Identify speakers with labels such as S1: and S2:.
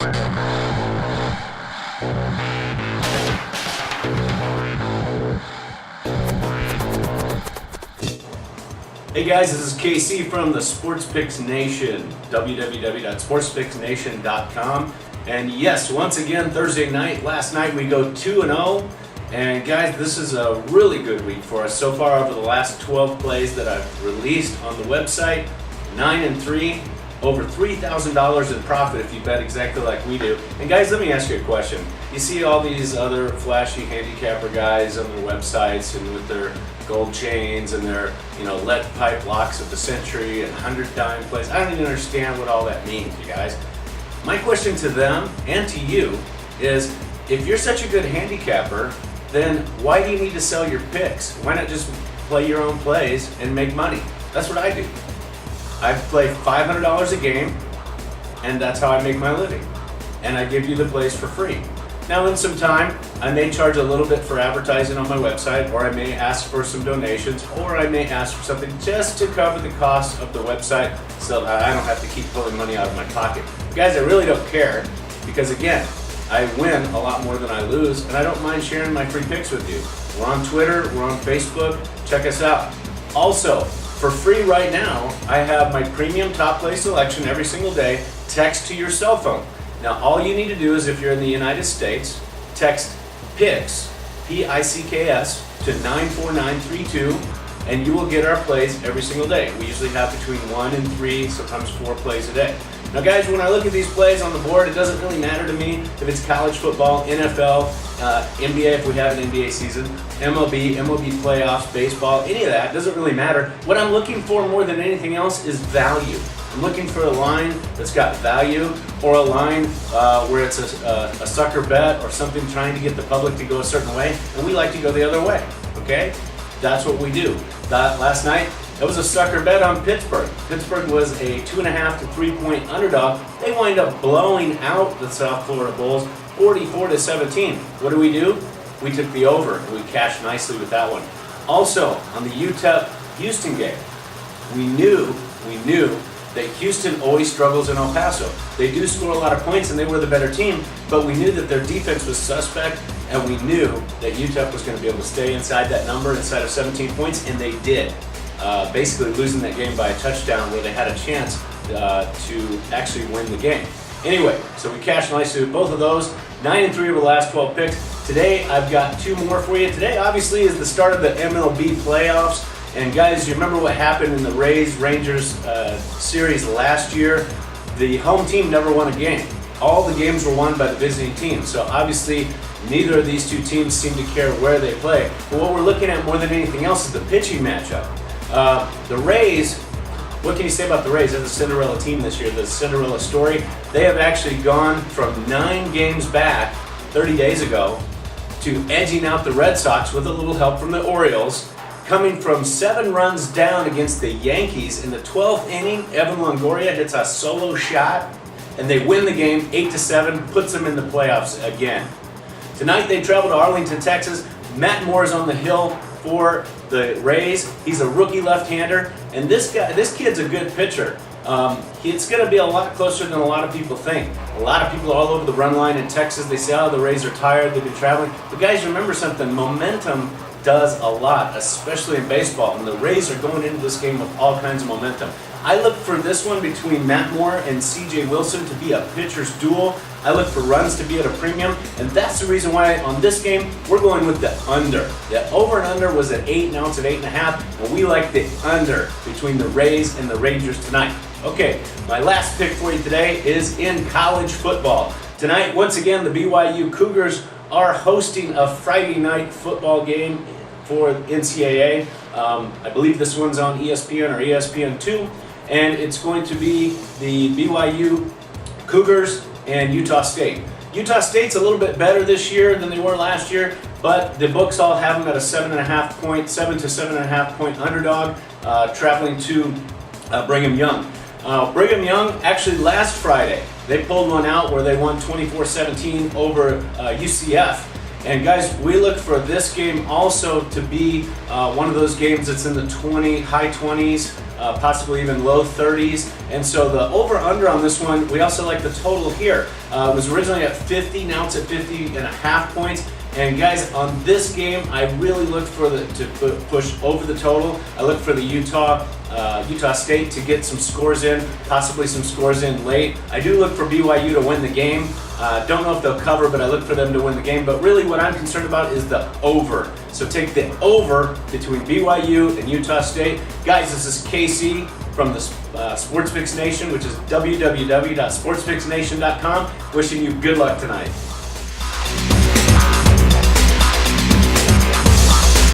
S1: Hey guys, this is KC from the Sports Picks Nation, www.sportspicksnation.com. And yes, once again, Thursday night, last night we go 2-0. And guys, this is a really good week for us so far over the last 12 plays that I've released on the website. 9-3, over $3,000 in profit if you bet exactly like we do. And guys, let me ask you a question. You see all these other flashy handicapper guys on their websites and with their gold chains and their, lead pipe locks of the century and 100 dime plays. I don't even understand what all that means, you guys. My question to them and to you is, if you're such a good handicapper, then why do you need to sell your picks? Why not just play your own plays and make money? That's what I do. I play $500 a game, and that's how I make my living. And I give you the plays for free. Now in some time, I may charge a little bit for advertising on my website, or I may ask for some donations, or I may ask for something just to cover the cost of the website so that I don't have to keep pulling money out of my pocket. But guys, I really don't care, because again, I win a lot more than I lose, and I don't mind sharing my free picks with you. We're on Twitter, we're on Facebook, check us out. Also, for free right now, I have my premium top play selection every single day, text to your cell phone. Now, all you need to do is, if you're in the United States, text PICKS, P-I-C-K-S, to 94932, and you will get our plays every single day. We usually have between 1 and 3, sometimes 4 plays a day. Now guys, when I look at these plays on the board, it doesn't really matter to me if it's college football, NFL, NBA if we have an NBA season, MLB playoffs, baseball, any of that, doesn't really matter. What I'm looking for more than anything else is value. I'm looking for a line that's got value, or a line where it's a sucker bet or something trying to get the public to go a certain way, and we like to go the other way, okay? That's what we do. Last night, it was a sucker bet on Pittsburgh. Pittsburgh was a 2.5 to 3 point underdog. They wind up blowing out the South Florida Bulls 44-17. What do? We took the over, and we cashed nicely with that one. Also, on the UTEP-Houston game, we knew that Houston always struggles in El Paso. They do score a lot of points, and they were the better team, but we knew that their defense was suspect, and we knew that UTEP was going to be able to stay inside that number, inside of 17 points, and they did. Basically losing that game by a touchdown where they had a chance to actually win the game. Anyway, so we cashed nicely with both of those. 9-3 over the last 12 picks. Today, I've got 2 more for you. Today, obviously, is the start of the MLB playoffs. And guys, you remember what happened in the Rays-Rangers series last year? The home team never won a game. All the games were won by the visiting team. So obviously, neither of these two teams seem to care where they play. But what we're looking at more than anything else is the pitching matchup. The Rays, what can you say about the Rays? They're the Cinderella team this year, the Cinderella story. They have actually gone from 9 games back 30 days ago to edging out the Red Sox with a little help from the Orioles, coming from 7 runs down against the Yankees. In the 12th inning, Evan Longoria hits a solo shot, and they win the game 8-7, puts them in the playoffs again. Tonight they travel to Arlington, Texas. Matt Moore is on the hill for the Rays. He's a rookie left-hander, and this kid's a good pitcher. It's going to be a lot closer than a lot of people think. A lot of people all over the run line in Texas, they say, oh, the Rays are tired, they've been traveling. But guys, remember something, momentum does a lot, especially in baseball, and the Rays are going into this game with all kinds of momentum. I look for this one between Matt Moore and C.J. Wilson to be a pitcher's duel. I look for runs to be at a premium, and that's the reason why on this game, we're going with the under. The over and under was at 8, now it's at 8.5, and we like the under between the Rays and the Rangers tonight. Okay, my last pick for you today is in college football. Tonight, once again, the BYU Cougars are hosting a Friday night football game for NCAA. I believe this one's on ESPN or ESPN2, and it's going to be the BYU Cougars and Utah State. Utah State's a little bit better this year than they were last year, but the books all have them at a 7 to 7.5 point underdog, traveling to Brigham Young. Brigham Young, actually last Friday, they pulled one out where they won 24-17 over UCF. And guys, we look for this game also to be one of those games that's in the high 20s possibly even low 30s. And so the over-under on this one, we also like the total here. It was originally at 50, now it's at 50.5 points. And guys, on this game, I really looked for to push over the total. I looked for the Utah State to get some scores in, possibly some scores in late. I do look for BYU to win the game. Don't know if they'll cover, but I look for them to win the game. But really what I'm concerned about is the over. So take the over between BYU and Utah State. Guys, this is KC from the SportsFix Nation, which is www.sportsfixnation.com. Wishing you good luck tonight.